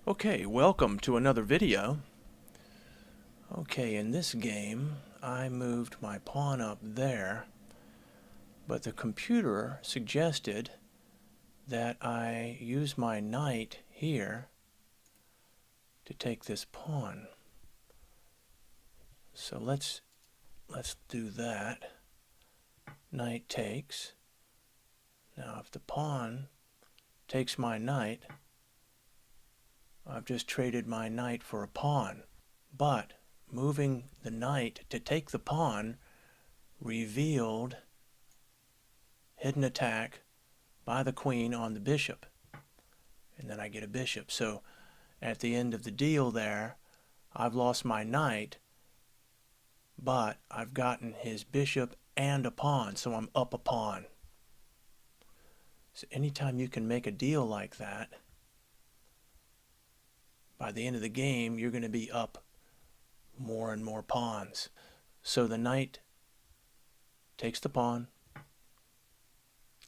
Okay, welcome to another video. Okay, in this game, I moved my pawn up there, but the computer suggested that I use my knight here to take this pawn. So let's do that. Knight takes. Now if the pawn takes my knight, I've just traded my knight for a pawn. But moving the knight to take the pawn revealed hidden attack by the queen on the bishop. And then I get a bishop. So at the end of the deal there, I've lost my knight, but I've gotten his bishop and a pawn, so I'm up a pawn. So anytime you can make a deal like that, by the end of the game, you're going to be up more and more pawns. So the knight takes the pawn.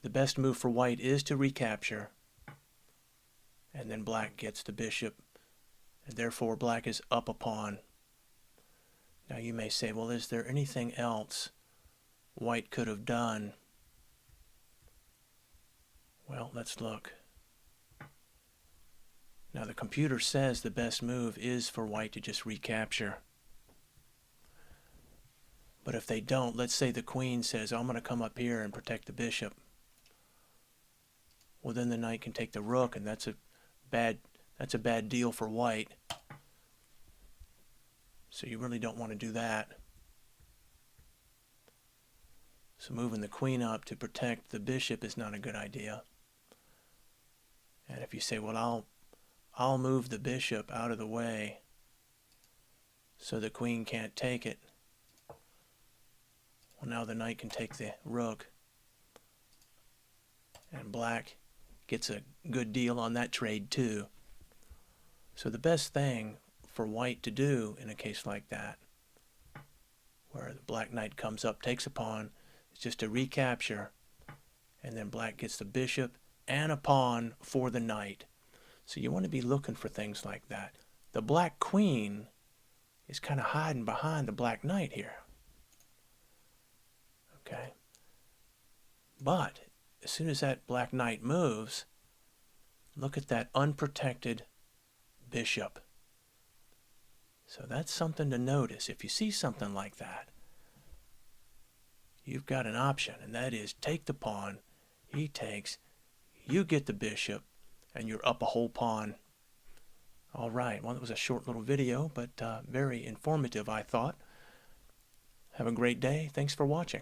The best move for white is to recapture, and then black gets the bishop, and therefore black is up a pawn. Now you may say, well, is there anything else white could have done? Well, let's look. Now the computer says the best move is for white to just recapture. But if they don't, let's say the queen says, I'm going to come up here and protect the bishop. Well, then the knight can take the rook, and that's a bad deal for white. So you really don't want to do that. So moving the queen up to protect the bishop is not a good idea. And if you say, well, I'll move the bishop out of the way so the queen can't take it. Well, now the knight can take the rook, and black gets a good deal on that trade too. So the best thing for white to do in a case like that, where the black knight comes up, takes a pawn, is just to recapture, and then black gets the bishop and a pawn for the knight. So you want to be looking for things like that. The black queen is kind of hiding behind the black knight here. Okay. But as soon as that black knight moves, look at that unprotected bishop. So that's something to notice. If you see something like that, you've got an option, and that is take the pawn, he takes, you get the bishop, and you're up a whole pawn. All right, well, it was a short little video, but very informative, I thought. Have a great day. Thanks for watching.